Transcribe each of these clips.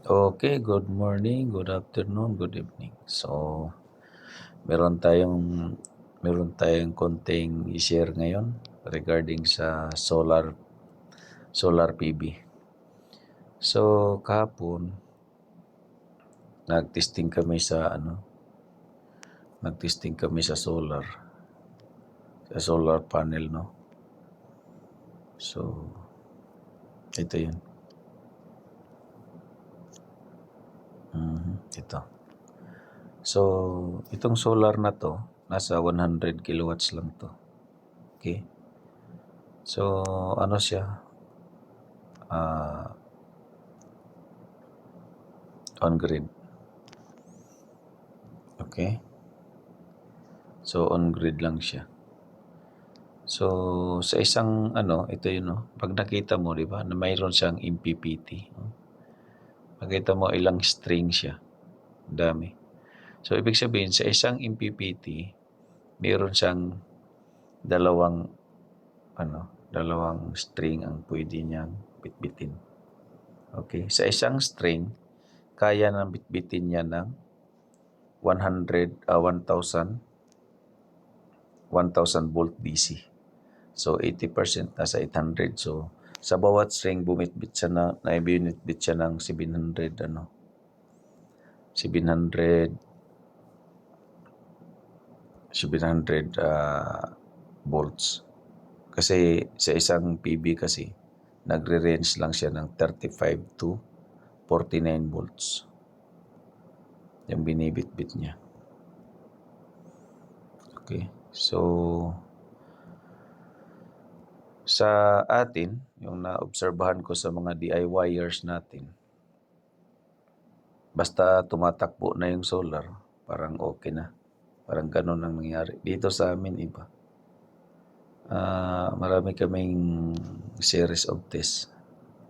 Okay, good morning, good afternoon, good evening. So, meron tayong meron tayong konting i-share ngayon regarding sa solar PV. So, kahapon nag-testing kami sa solar panel, no. So, ito 'yun. Ito. So, itong solar na 'to, nasa 100 kilowatts lang 'to. Okay. So, ano siya, ah, on grid. Okay. So, on grid lang siya. So, sa isang ito yun, no? Pag nakita mo, di ba, na mayroon siyang MPPT. No? Makita mo ilang string siya. Dami. So, ibig sabihin, sa isang MPPT, mayroon siyang dalawang, dalawang string ang pwede niyang bitbitin. Okay. Sa isang string, kaya nang bitbitin niya ng 1,000 volt DC. So, 80% nasa 800. So, sa bawat string, bumitbit siya ng 700 volts. Kasi sa isang PV kasi, nagre-range lang siya ng 35 to 49 volts. Yung binibitbit niya. Okay. So, sa atin, yung naobserbahan ko sa mga DIYers natin, basta tumatakbo na yung solar, parang okay na. Parang ganun ang nangyari. Dito sa amin, iba. Marami kaming series of tests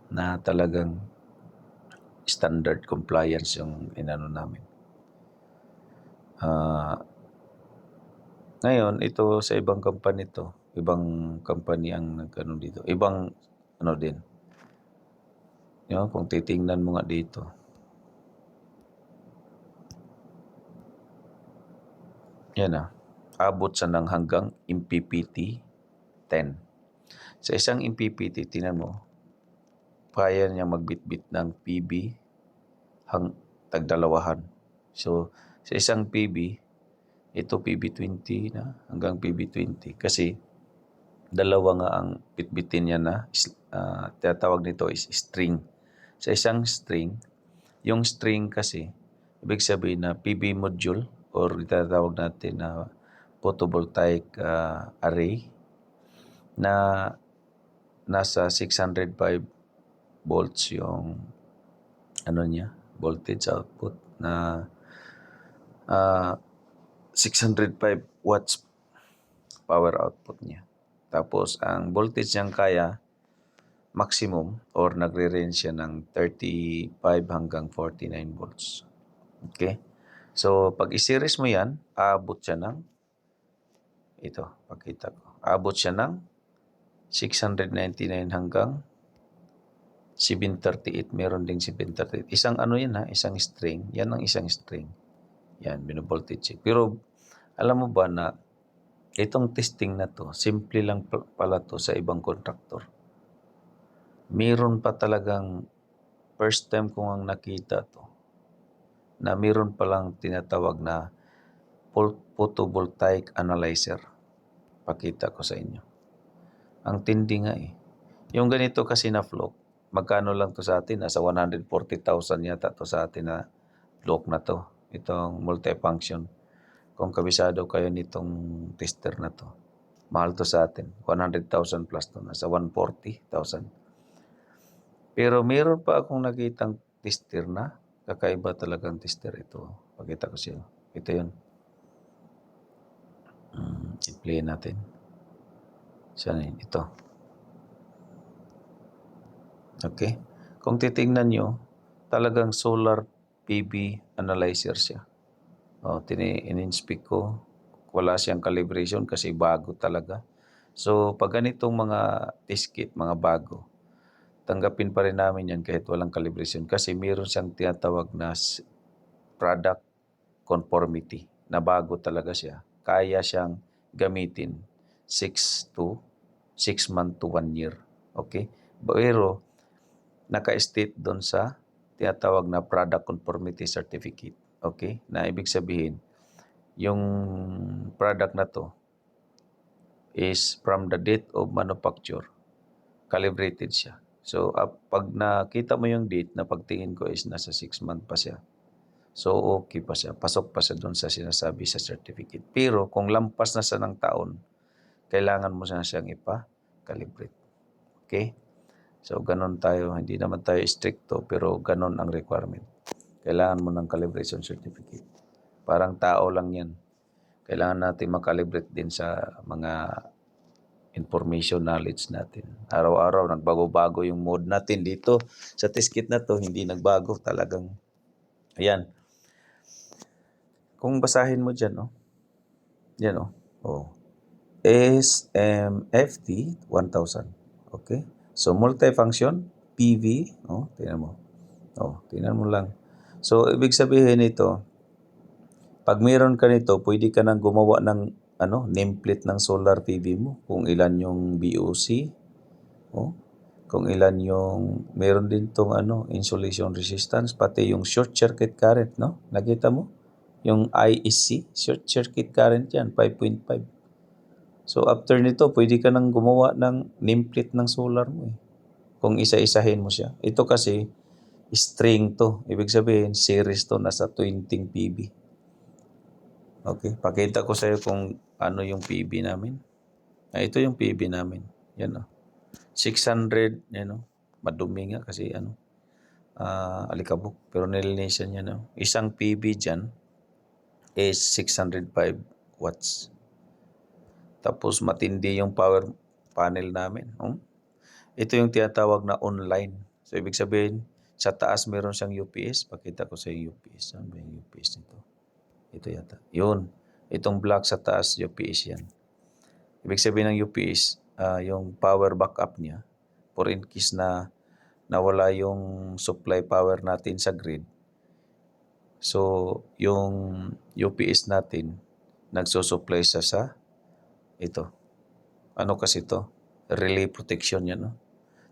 na talagang standard compliance yung inano namin. Ngayon, ito sa ibang company ang nagkaroon dito. Ibang din. Kung titingnan mo nga dito. Yan abot sa ng hanggang MPPT 10. Sa isang MPPT, tingnan mo, kaya niya magbitbit ng PB tagdalawahan. So, sa isang PB, ito PB20 na hanggang PB20 kasi dalawa nga ang bitbitin niya na tinatawag nito is string. Sa isang string, yung string kasi ibig sabihin na PV module or tinatawag natin na photovoltaic array na nasa 605 volts yung voltage output na 605 watts power output niya. Tapos, ang voltage niyang kaya, maximum or nagre-range siya ng 35 hanggang 49 volts. Okay? So, pag i-series mo yan, aabot siya ng, ito, pakita ko. Aabot siya ng 699 hanggang 738. Meron ding 738. Isang isang string. Yan ang isang string. Yan, binovoltage. Pero, alam mo ba na itong testing na to, simple lang pala to sa ibang contractor. Meron pa talagang first time ko ang nakita to na meron palang tinatawag na photovoltaic analyzer. Pakita ko sa inyo. Ang tindi nga Yung ganito kasi na flock, magkano lang to sa atin? Nasa 140,000 yata to sa atin na flock na to. Itong multifunction. Kung kabisado kayo nitong tester na to, mahal to sa atin. 100,000 plus to. Nasa 140,000. Pero meron pa akong nakitang tester na kakaiba talagang tester ito. Pakita ko siya. Ito yun. I-play natin. Saan yun? Ito. Okay. Kung titingnan nyo, talagang solar PV analyzer siya. In-inspect ko. Wala siyang calibration kasi bago talaga. So, pag ganitong mga test kit, mga bago, tanggapin pa rin namin yan kahit walang calibration kasi meron siyang tinatawag na product conformity na bago talaga siya. Kaya siyang gamitin 6 month to 1 year. Okay? Pero naka-state doon sa tinatawag na product conformity certificate. Okay? Na ibig sabihin, yung product na to is from the date of manufacture, calibrated siya. So, pag nakita mo yung date, na pagtingin ko is nasa 6 month pa siya. So, okay pa siya. Pasok pa siya doon sa sinasabi sa certificate. Pero, kung lampas na siya ng taon, kailangan mo na siyang ipa-calibrate. Okay? So, ganun tayo. Hindi naman tayo stricto, pero ganun ang requirement. Kailangan mo ng calibration certificate. Parang tao lang yan. Kailangan natin makalibrate din sa mga information knowledge natin. Araw-araw, nagbago-bago yung mode natin dito. Sa test kit na to, hindi nagbago talagang. Ayan. Kung basahin mo dyan, oh. Yan, oh. Oh. SMFT 1000. Okay? So, multifunction, PV. Oh, tingnan mo. Oh, tingnan mo lang. So, ibig sabihin ito, pag mayroon ka nito, pwede ka nang gumawa ng nameplate ng solar PV mo. Kung ilan yung BOC, oh, kung ilan yung meron din tong insulation resistance, pati yung short circuit current, no? Nakita mo? Yung ISC, short circuit current yan, 5.5. So after nito, pwede ka nang gumawa ng nameplate ng solar mo eh. Kung isa-isahin mo siya. Ito kasi string to. Ibig sabihin, series to, nasa 20 PV. Okay, pakita ko sa iyo kung ano yung PV namin. Ito yung PV namin. Yan oh. 600, yan oh. Madumi nga kasi alikabok. Pero nilinisan niya no. Isang PV dyan is 605 watts. Tapos matindi yung power panel namin. Ito yung tinatawag na online. So ibig sabihin, sa taas meron siyang UPS. Pakita ko sa iyo UPS. Saan ba yung UPS nito? Ito yata. Yun. Itong block sa taas, UPS yan. Ibig sabihin ng UPS, yung power backup niya, for in case na nawala yung supply power natin sa grid. So, yung UPS natin, nagsusupply siya sa ito. Ano kasi ito? Relay protection yan, no?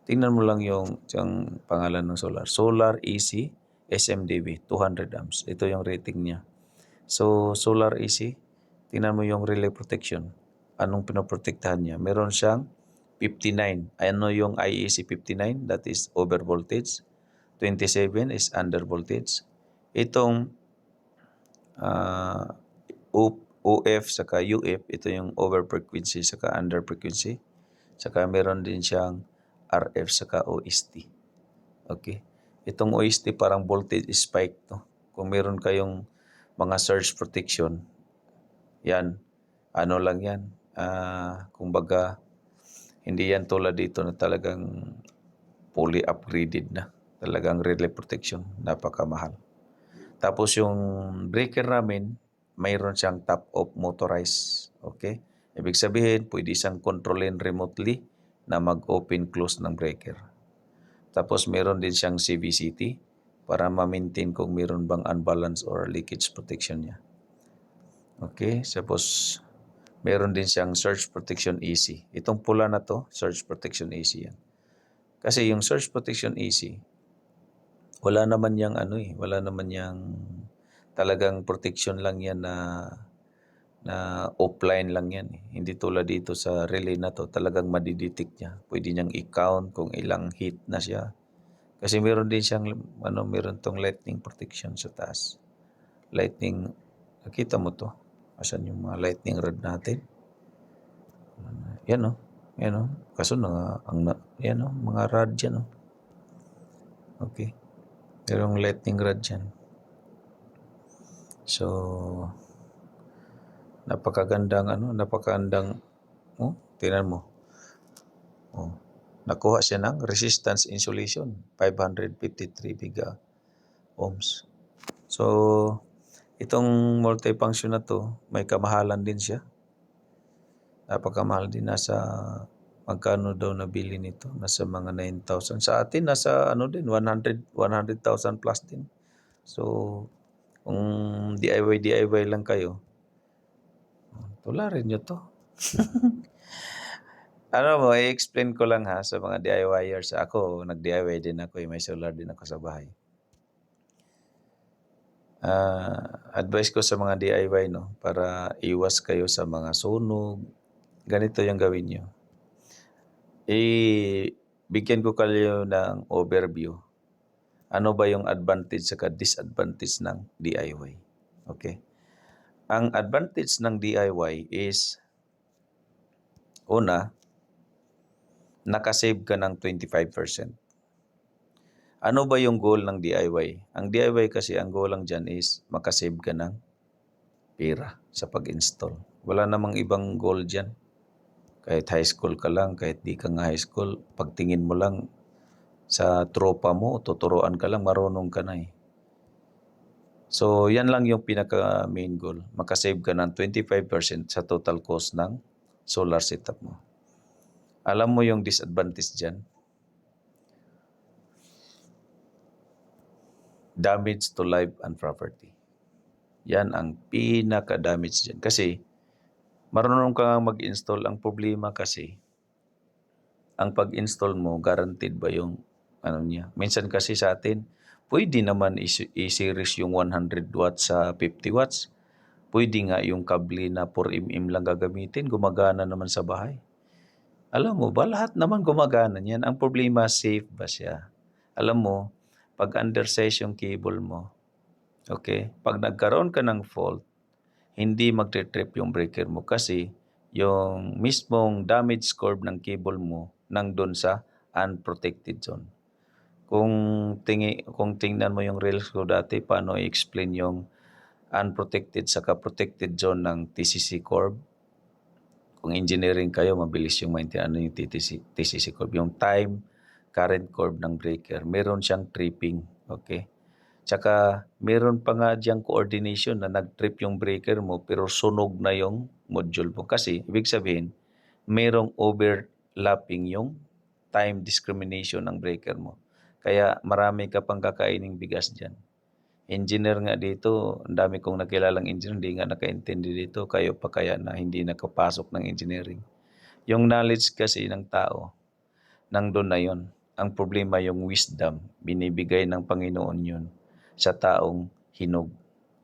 Tingnan mo lang yung pangalan ng solar. Solar AC SMDB, 200 amps. Ito yung rating niya. So, solar AC, tingnan mo yung relay protection. Anong pinoprotektahan niya? Meron siyang 59. Ano yung IEC 59? That is over voltage. 27 is under voltage. Itong OF saka UF, ito yung over frequency saka under frequency. Saka meron din siyang RF saka OST. Okay? Itong OST parang voltage spike to. Kung meron kayong mga surge protection, yan, ano lang yan, kumbaga, hindi yan tulad dito na talagang fully upgraded na. Talagang relay protection, napakamahal. Tapos yung breaker namin, mayroon siyang top-off motorized. Okay? Ibig sabihin, pwede siyang kontrolin remotely na mag-open-close ng breaker. Tapos meron din siyang CVCT para ma-maintain kung meron bang unbalance or leakage protection niya. Okay, tapos meron din siyang surge protection AC. Itong pula na to, surge protection AC yan. Kasi yung surge protection AC, wala naman yang wala naman yang talagang protection lang yan na offline lang yan eh. Hindi tulad dito sa relay na to, talagang madidetect niya. Pwede niyang i-count kung ilang hit na siya. Kasi meron din siyang meron tong lightning protection sa taas. Lightning, nakita mo to? Asan yung mga lightning rod natin? Yan oh. Yan oh. Kaso yan oh, mga rod yan oh. Okay. Merong lightning rod yan. So, napakagandang tingnan mo. Oh. Nakuha siya ng resistance insulation, 553 giga ohms. So, itong multifunction na to, may kamahalan din siya. Napakamahal din, nasa Magkano daw nabili nito? Nasa mga 9,000. Sa atin nasa ano din 100,000 plus din. So kung DIY lang kayo, tularin nyo to. Ano mo, i-explain ko lang ha sa mga DIYers. Ako, nag-DIY din ako. May solar din ako sa bahay. Advice ko sa mga DIY, no, para iwas kayo sa mga sunog. Ganito yung gawin nyo. Bigyan ko kayo ng overview. Ano ba yung advantage saka disadvantage ng DIY? Okay? Ang advantage ng DIY is, una, nakasave ka ng 25%. Ano ba yung goal ng DIY? Ang DIY kasi, ang goal lang dyan is makasave ka ng pera sa pag-install. Wala namang ibang goal dyan. Kahit high school ka lang, kahit di ka nga high school, pagtingin mo lang sa tropa mo, tuturuan ka lang, marunong ka na eh. So, yan lang yung pinaka main goal. Makasave ka ng 25% sa total cost ng solar setup mo. Alam mo yung disadvantage dyan? Damage to life and property. Yan ang pinaka-damage dyan. Kasi, marunong ka mag-install. Ang problema kasi, ang pag-install mo, guaranteed ba yung ano niya? Minsan kasi sa atin, pwede naman i-series yung 100 watts sa 50 watts. Pwede nga yung kable na 4mm lang gagamitin, gumagana naman sa bahay. Alam mo ba, lahat naman gumagana niyan. Ang problema, safe ba siya? Alam mo, pag undersize yung cable mo, okay, pag nagkaroon ka ng fault, hindi magte-trip yung breaker mo kasi yung mismong damage curve ng cable mo nandun sa unprotected zone. Kung tingnan mo yung reels ko dati, paano i-explain yung unprotected saka protected zone ng TCC curve. Kung engineering kayo, mabilis yung maintindihan yung TCC curve. Yung time current curve ng breaker, meron siyang tripping. Okay? Tsaka meron pa nga diyang coordination na nag-trip yung breaker mo pero sunog na yung module mo. Kasi ibig sabihin, merong overlapping yung time discrimination ng breaker mo. Kaya marami ka pang kakaining bigas dyan. Engineer nga dito, ang dami kong nakilalang engineer, hindi nga nakaintindi dito, kayo pa kaya na hindi nakapasok ng engineering. Yung knowledge kasi ng tao, nandun na yun. Ang problema yung wisdom, binibigay ng Panginoon yun sa taong hinog.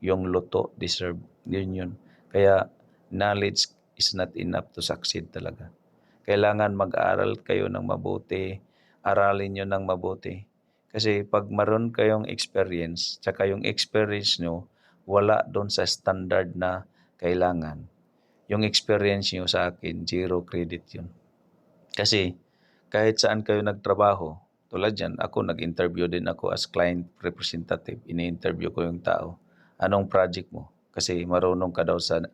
Yung luto, deserve, yun. Kaya knowledge is not enough to succeed talaga. Kailangan mag-aral kayo ng mabuti, aralin nyo ng mabuti. Kasi pag maroon kayong experience, tsaka yung experience nyo, wala doon sa standard na kailangan. Yung experience nyo sa akin, 0 credit yun. Kasi kahit saan kayo nagtrabaho, tulad yan, ako nag-interview din ako as client representative. Ini-interview ko yung tao. Anong project mo? Kasi marunong ka daw sa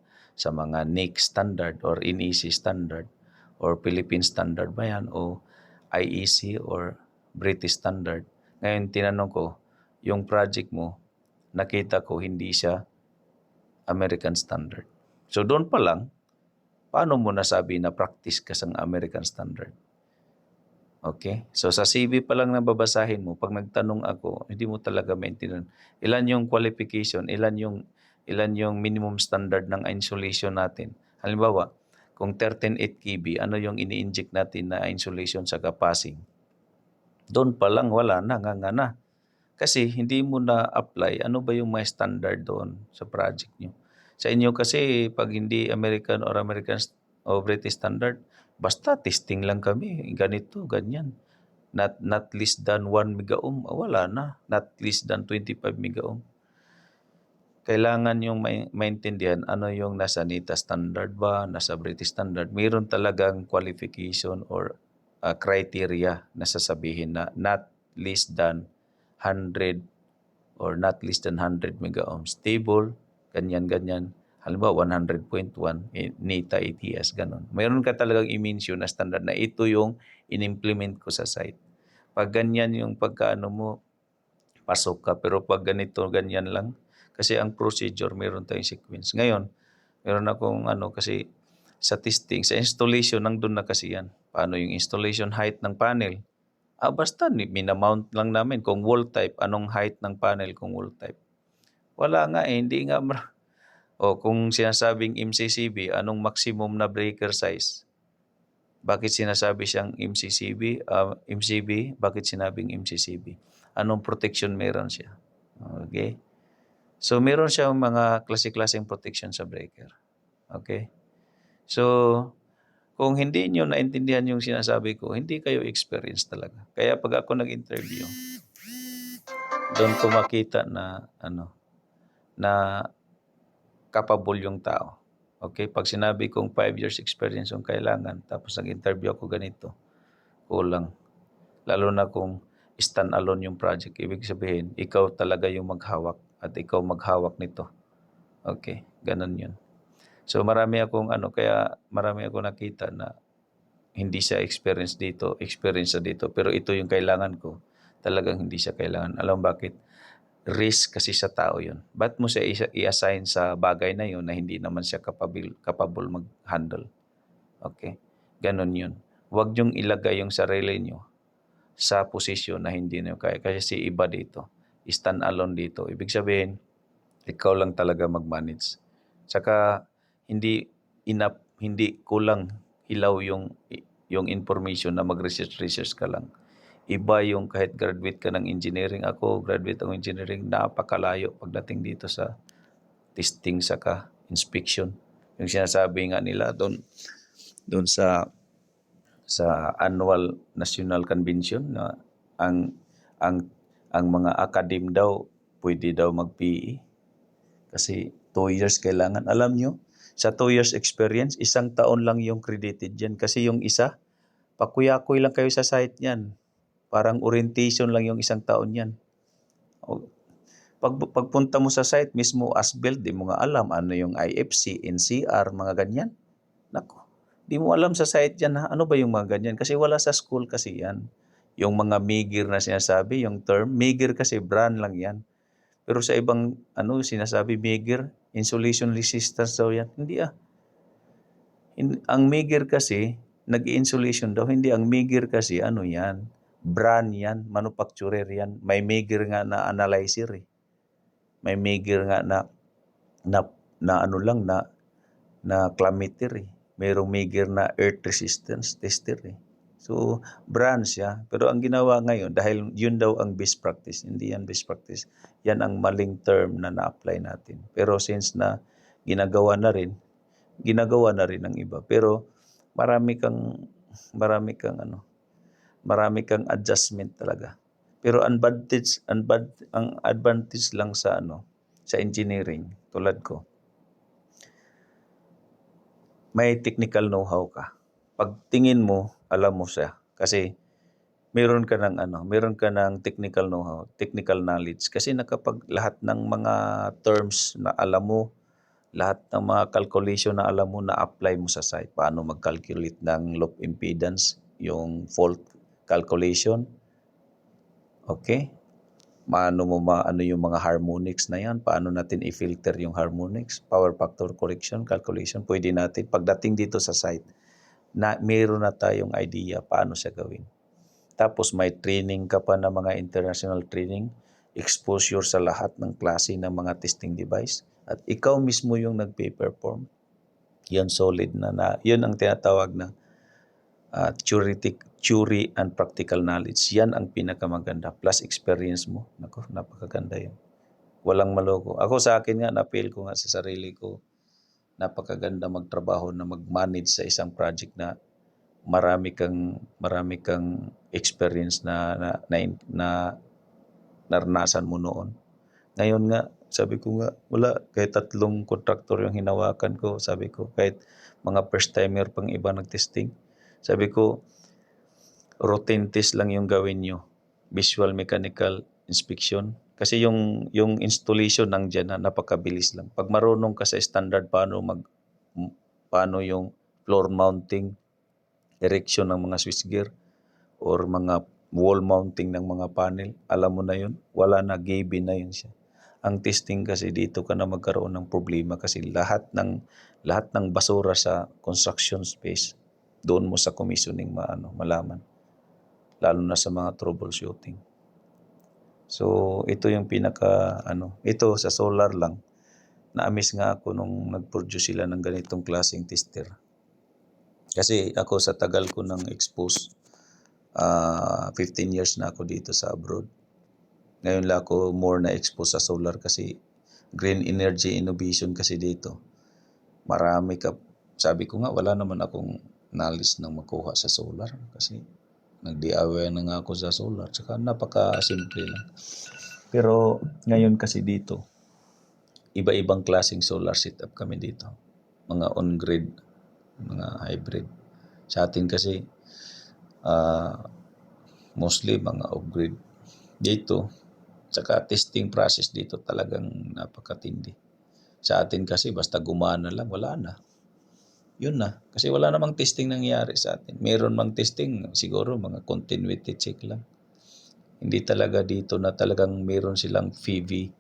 mga NIC standard or NEC standard or Philippine standard ba yan o IEC or British standard. Ngayon, tinanong ko, yung project mo, nakita ko hindi siya American standard. So doon pa lang, paano mo nasabi na practice ka sa American standard? Okay? So sa CV pa lang na babasahin mo, pag nagtanong ako, hindi mo talaga maintindihan. Ilan yung qualification, ilan yung minimum standard ng insulation natin. Halimbawa, kung 13.8 kV, ano yung ini-inject natin na insulation sa kapasing? Doon pa lang wala na, nga na. Kasi hindi mo na-apply, ano ba yung may standard doon sa project nyo. Sa inyo kasi, pag hindi American or British standard, basta testing lang kami, ganito, ganyan. Not less than 1 megaohm, wala na. Not less than 25 megaohm. Kailangan yung maintindihan ano yung nasa NITA standard ba, nasa British standard. Mayroon talagang qualification or criteria na sasabihin na not less than 100 or not less than 100 megaohm stable, ganyan. Halimbawa, 100.1, NITA ATS, ganun. Mayroon ka talagang i-mention na standard na ito yung in-implement ko sa site. Pag ganyan yung pagkaano mo, pasok ka. Pero pag ganito, ganyan lang, kasi ang procedure, meron tayong sequence. Ngayon, meron akong kasi sa testing, sa installation, nandun na kasi yan. Paano yung installation height ng panel? Basta minamount lang namin kung wall type, anong height ng panel kung wall type. Wala nga hindi nga. O kung sinasabing MCCB, anong maximum na breaker size? Bakit sinasabi siyang MCCB? MCB, bakit sinabing MCCB? Anong protection meron siya? Okay? So, meron siyang mga klase-klaseng protection sa breaker. Okay? So, kung hindi nyo naintindihan yung sinasabi ko, hindi kayo experience talaga. Kaya pag ako nag-interview, doon ko makita na na capable yung tao. Okay? Pag sinabi kong 5 years experience yung kailangan, tapos nag-interview ako ganito, kulang. Lalo na kung stand-alone yung project. Ibig sabihin, ikaw talaga yung maghawak at ikaw maghawak nito. Okay? Ganun yun. So marami akong kaya marami akong nakita na hindi siya experience sa dito. Pero ito yung kailangan ko. Talagang hindi siya kailangan. Alam bakit? Risk kasi sa tao yun. Ba't mo siya i-assign sa bagay na yun na hindi naman siya capable mag-handle? Okay? Ganon yun. Huwag niyong ilagay yung sarili niyo sa posisyon na hindi niyo kaya. Kasi si iba dito, stand alone dito. Ibig sabihin, ikaw lang talaga mag-manage. Saka hindi kulang ilaw yung information na mag-research ka lang. Iba yung kahit graduate ka ng engineering. Ako, graduate ng engineering, napakalayo pagdating dito sa testing saka inspection. Yung sinasabi nga nila doon sa annual national convention na ang mga academe daw pwede daw mag-PE kasi 2 years kailangan. Alam nyo, sa 2 years experience, 1 taon lang yung credited dyan. Kasi yung isa, pakuyakoy lang kayo sa site niyan. Parang orientation lang yung 1 taon yan. Pagpunta mo sa site mismo as build, di mo nga alam ano yung IFC, NCR, mga ganyan. Nako, di mo alam sa site yan ha, ano ba yung mga ganyan? Kasi wala sa school kasi yan. Yung mga MIGIR na sinasabi, yung term, MIGIR kasi brand lang yan. Pero sa ibang sinasabi MIGIR, insulation resistance daw yan. Hindi Ang MIGIR kasi, nag-insulation daw. Hindi, ang MIGIR kasi yan? Brand yan, manufacturer yan. May MIGIR nga na analyzer eh. May MIGIR nga na clammeter eh. Mayroong MIGIR na earth resistance tester eh. So, brand siya. Pero ang ginawa ngayon, dahil yun daw ang best practice, hindi yan best practice. Yan ang maling term na na-apply natin. Pero since na ginagawa na rin ng iba. Pero marami kang adjustment talaga. Pero ang advantage lang sa engineering, tulad ko, may technical know-how ka. Pag tingin mo, alam mo siya. Kasi meron ka ng technical know-how, technical knowledge. Kasi lahat ng mga terms na alam mo, lahat ng mga calculation na alam mo, na-apply mo sa site. Paano mag-calculate ng loop impedance, yung fault calculation. Okay? Paano yung mga harmonics na yan? Paano natin i-filter yung harmonics? Power factor correction, calculation. Pwede natin. Pagdating dito sa site, meron na tayong idea paano siya gawin. Tapos may training ka pa na mga international training, exposure sa lahat ng klase ng mga testing device. At ikaw mismo yung nagpe-perform. Yan solid yun ang tinatawag na theory and practical knowledge. Yan ang pinakamaganda. Plus experience mo. Nako, napakaganda yun. Walang maloko. Ako sa akin nga, na-feel ko nga sa sarili ko, napakaganda magtrabaho na mag-manage sa isang project na marami kang experience na naranasan mo noon. Ngayon nga, sabi ko nga, wala, kahit 3 contractor yung hinawakan ko, sabi ko, kahit mga first timer pang iba nag-testing, sabi ko, routine test lang yung gawin nyo. Visual mechanical inspection. Kasi yung installation nandiyan na napakabilis lang. Pag marunong ka sa standard paano yung floor mounting, erection ng mga switchgear, or mga wall mounting ng mga panel, alam mo na yun, wala na, given na yun siya. Ang testing kasi dito ka na magkaroon ng problema kasi lahat ng basura sa construction space doon mo sa commissioning malaman, lalo na sa mga troubleshooting. So ito yung ito sa solar lang. Na-amaze nga ako nung nag-produce sila ng ganitong klaseng tester. Kasi ako sa tagal ko nang expose, 15 years na ako dito sa abroad. Ngayon lang ako more na expose sa solar kasi green energy innovation kasi dito. Marami ka, sabi ko nga wala naman akong knowledge ng makuha sa solar kasi nag-DIY na nga ako sa solar. Saka napaka-simple lang. Pero ngayon kasi dito, iba-ibang klaseng solar setup kami dito. Mga on-grid, mga hybrid. Sa atin kasi, mostly mga off-grid. Dito, saka testing process dito talagang napakatindi. Sa atin kasi basta gumana lang, wala na. Yun na. Kasi wala namang testing nangyayari sa atin. Meron mang testing, siguro mga continuity check lang. Hindi talaga dito na talagang meron silang PV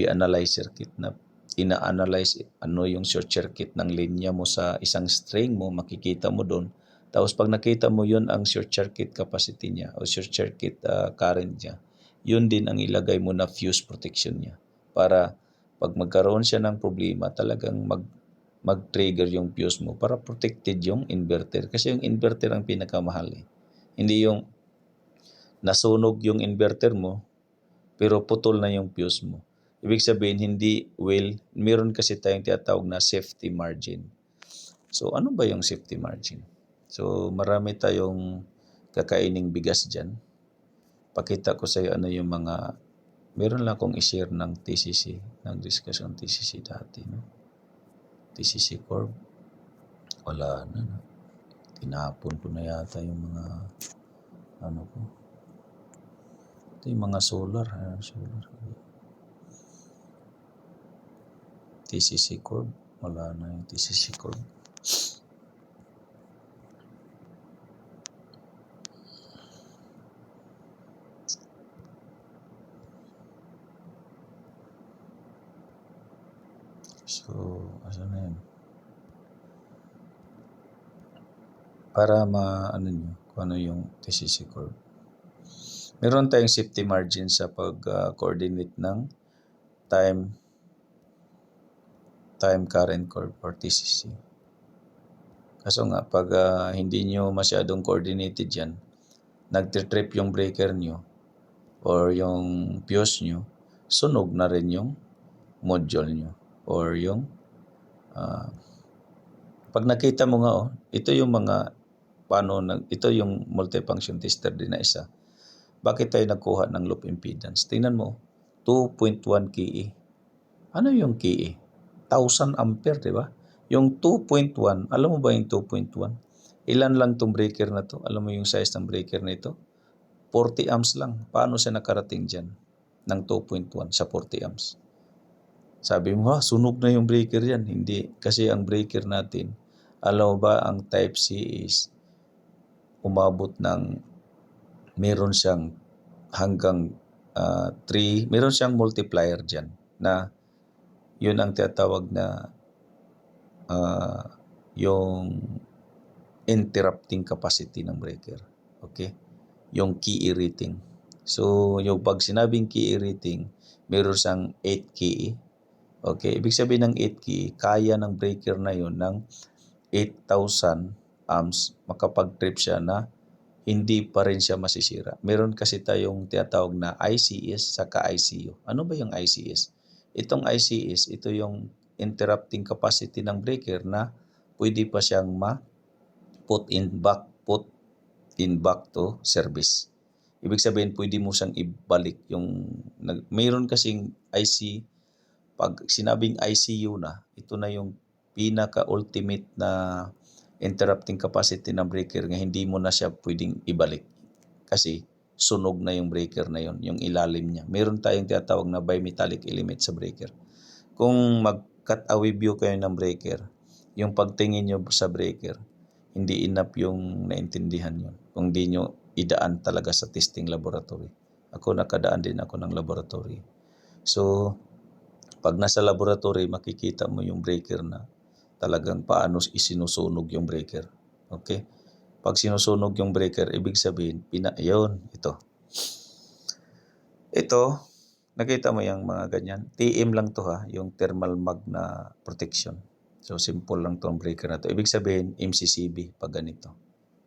analyzer kit na ina-analyze ano yung short circuit ng linya mo sa isang string mo, makikita mo doon. Tapos pag nakita mo yun ang short circuit capacity niya o short circuit current niya, yun din ang ilagay mo na fuse protection niya. Para pag magkaroon siya ng problema, talagang mag-trigger yung fuse mo para protected yung inverter. Kasi yung inverter ang pinakamahal eh. Hindi yung nasunog yung inverter mo, pero putol na yung fuse mo. Ibig sabihin, meron kasi tayong tinatawag na safety margin. So, ano ba yung safety margin? So, marami tayong kakaining bigas dyan. Pakita ko sa iyo meron lang akong i-share ng TCC, ng discussion TCC dati. No? TCC Corp. Wala na. No? Tinapon ko na yata yung mga, ko. Ito yung mga solar. TCC Corp. Wala na yung TCC Corp. So, asan na yun? Para nyo kung ano yung TCC Corp. Meron tayong safety margin sa pag-coordinate ng time current curve or TCC. Kaso nga, pag hindi nyo masyadong coordinated yan, nagtitrip yung breaker nyo or yung fuse nyo, sunog na rin yung module nyo or yung pag nakita mo nga ito yung mga ito yung multifunction tester din na isa. Bakit tayo nagkuha ng loop impedance? Tingnan mo, 2.1 KE. Ano yung KE? 1,000 ampere, di ba? Yung 2.1, alam mo ba yung 2.1? Ilan lang tong breaker na to? Alam mo yung size ng breaker na ito? 40 amps lang. Paano siya nakarating dyan ng 2.1 sa 40 amps? Sabi mo, sunog na yung breaker yan. Hindi. Kasi ang breaker natin, alam mo ba, ang type C is umabot ng meron siyang hanggang 3, meron siyang multiplier dyan na yun ang tinatawag na yung interrupting capacity ng breaker. Okay? Yung KE rating. So, yung pag sinabing KE rating, meron siyang 8 KE. Okay? Ibig sabihin ng 8 KE, kaya ng breaker na yun ng 8,000 amps, makapag-trip siya na hindi pa rin siya masisira. Meron kasi tayong tinatawag na ICS saka ICU. Ano ba yung ICS? Itong ICS, ito yung interrupting capacity ng breaker na pwede pa siyang put in back to service. Ibig sabihin, pwede mo siyang ibalik mayroon kasing pag sinabing ICU na, ito na yung pinaka-ultimate na interrupting capacity ng breaker nga hindi mo na siya pwedeng ibalik kasi sunog na yung breaker na yun, yung ilalim niya. Meron tayong tinatawag na bimetallic element sa breaker. Kung mag-cut away view kayo ng breaker, yung pagtingin nyo sa breaker, hindi enough yung naintindihan nyo. Kung di nyo idaan talaga sa testing laboratory. Ako nakadaan din ako ng laboratory. So, pag nasa laboratory, makikita mo yung breaker na talagang paano isinusunog yung breaker. Okay? Pag sinusunog yung breaker, ibig sabihin, yun, ito. Ito, nakita mo yung mga ganyan. TM lang to ha, yung thermal mag na protection. So, simple lang tong breaker na to. Ibig sabihin, MCCB pag ganito.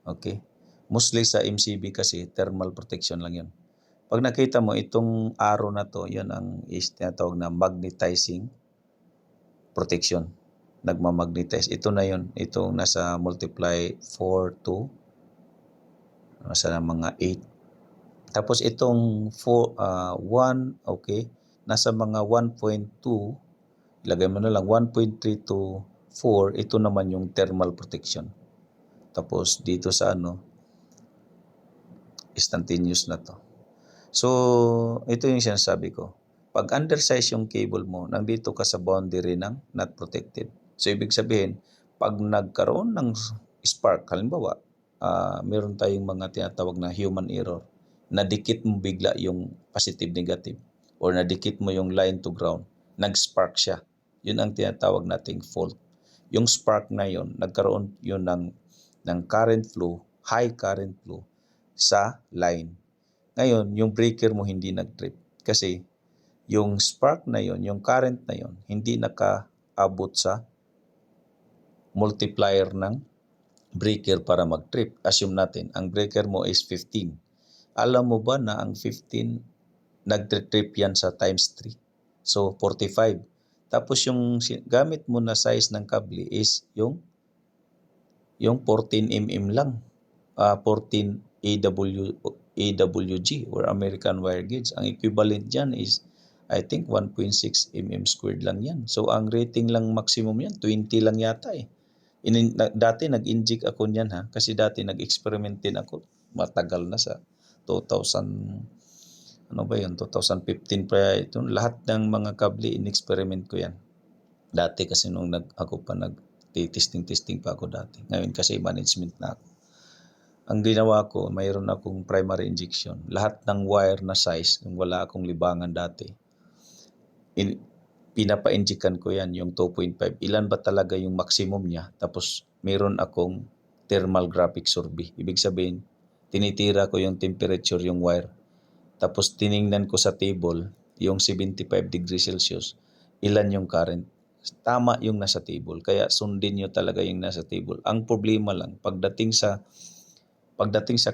Okay? Mostly sa MCB kasi, thermal protection lang yun. Pag nakita mo, itong arrow na to, yun ang tinatawag na magnetizing protection. Nagmamagnetize. Ito na yun. Itong nasa multiply 4 to nasa mga 8. Tapos itong 1, okay, nasa mga 1.2, ilagay mo na lang 1.3 to 4, ito naman yung thermal protection. Tapos dito sa instantaneous na to. So, ito yung sinasabi ko. Pag undersize yung cable mo, nandito ka sa boundary ng not protected. So, ibig sabihin, pag nagkaroon ng spark, halimbawa, meron tayong mga tinatawag na human error, nadikit mo bigla yung positive-negative or nadikit mo yung line to ground, nag-spark siya. Yun ang tinatawag nating fault. Yung spark na yun, nagkaroon yun ng current flow, high current flow sa line. Ngayon, yung breaker mo hindi nag-trip kasi yung spark na yon, yung current na yon, hindi nakaabot sa multiplier ng breaker para mag-trip. Assume natin, ang breaker mo is 15. Alam mo ba na ang 15, nag-trip yan sa times 3. So, 45. Tapos yung gamit mo na size ng kable is yung 14 mm lang. 14 AWG or American wire gauge. Ang equivalent dyan is I think 1.6 mm squared lang yan. So ang rating lang maximum yan, 20 lang yata eh. Dati nag-inject ako niyan ha, kasi dati nag-experiment din ako. Matagal na sa 2000, 2015 pa ito. Lahat ng mga kable in-experiment ko yan. Dati kasi nung ako pa testing pa ako dati. Ngayon kasi management na ako. Ang ginawa ko, mayroon akong primary injection. Lahat ng wire na size, yung wala akong libangan dati, pinapa-injectan ko yan, yung 2.5. Ilan ba talaga yung maximum niya? Tapos, mayroon akong thermal graphic survey. Ibig sabihin, tinitira ko yung temperature, yung wire. Tapos, tiningnan ko sa table, yung 75 degrees Celsius, ilan yung current. Tama yung nasa table. Kaya, sundin nyo talaga yung nasa table. Ang problema lang, pagdating sa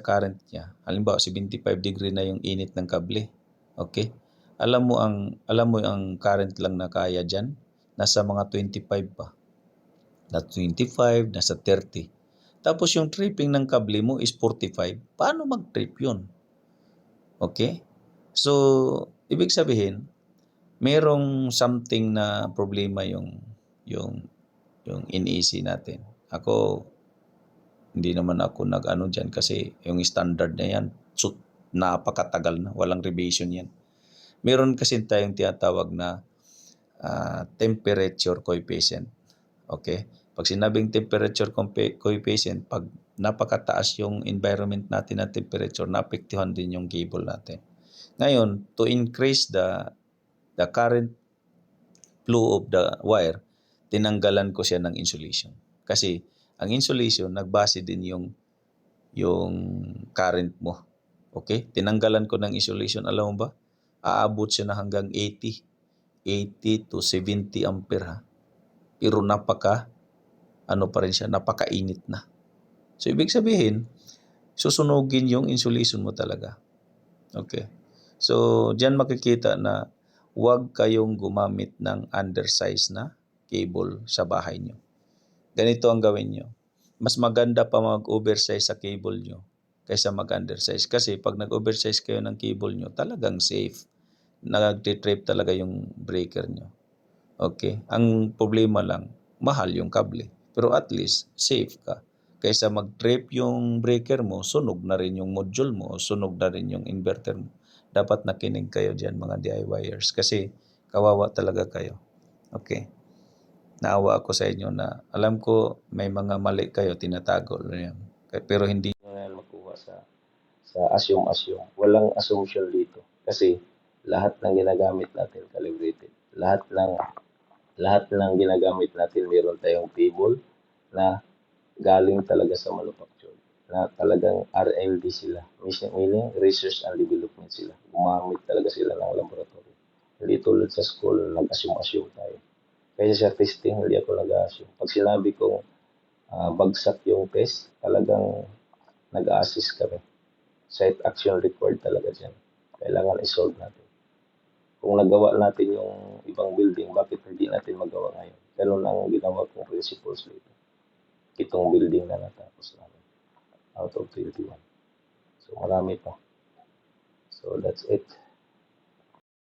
current niya, halimbawa 75 degree na yung init ng kable. Okay? Alam mo ang current lang na kaya diyan, nasa mga 25 pa. Na 25, nasa 30. Tapos yung tripping ng kable mo is 45. Paano mag-trip 'yun? Okay? So, ibig sabihin, merong something na problema yung NEC natin. Ako, hindi naman ako nag-ano dyan kasi yung standard na yan, so, napakatagal na, walang revision yan. Meron kasi tayong tinatawag na temperature coefficient. Okay? Pag sinabing temperature coefficient, pag napakataas yung environment natin na temperature, naapektuhan din yung cable natin. Ngayon, to increase the current flow of the wire, tinanggalan ko siya ng insulation. Kasi ang insulation, nagbase din yung current mo. Okay? Tinanggalan ko ng insulation. Alam mo ba? Aabot siya na hanggang 80 to 70 ampere ha. Pero pa rin siya, napakainit na. So, ibig sabihin, susunugin yung insulation mo talaga. Okay? So, diyan makikita na huwag kayong gumamit ng undersize na cable sa bahay nyo. Ganito ang gawin nyo. Mas maganda pa mag-oversize sa cable nyo kaysa mag-undersize. Kasi pag nag-oversize kayo ng cable nyo, talagang safe. Nag-trip talaga yung breaker nyo. Okay? Ang problema lang, mahal yung kable. Pero at least, safe ka. Kaysa mag-trip yung breaker mo, sunog na rin yung module mo, sunog na rin yung inverter mo. Dapat nakinig kayo dyan mga DIYers kasi kawawa talaga kayo. Okay? Naawa ako sa inyo na alam ko may mga mali kayo, tinatago yan. Pero hindi nyo yan makuha sa assume. Walang assumption dito. Kasi lahat ng ginagamit natin calibrated. Lahat ng ginagamit natin, meron tayong table na galing talaga sa manufacturer, na talagang R&D sila, meaning research and development sila. Gumamit talaga sila ng laboratory. Hindi tulad sa school, nag-assume tayo. Kaya sa testing, hindi ako nag-assume. Pag sinabi kong bagsak yung test, talagang nag-assist kami. Site action required talaga dyan. Kailangan i-solve natin. Kung nagawa natin yung ibang building, bakit hindi natin magawa ngayon? Ganun ang ginawa kong principles dito. Itong building na natapos namin out of 21. So marami pa. So that's it.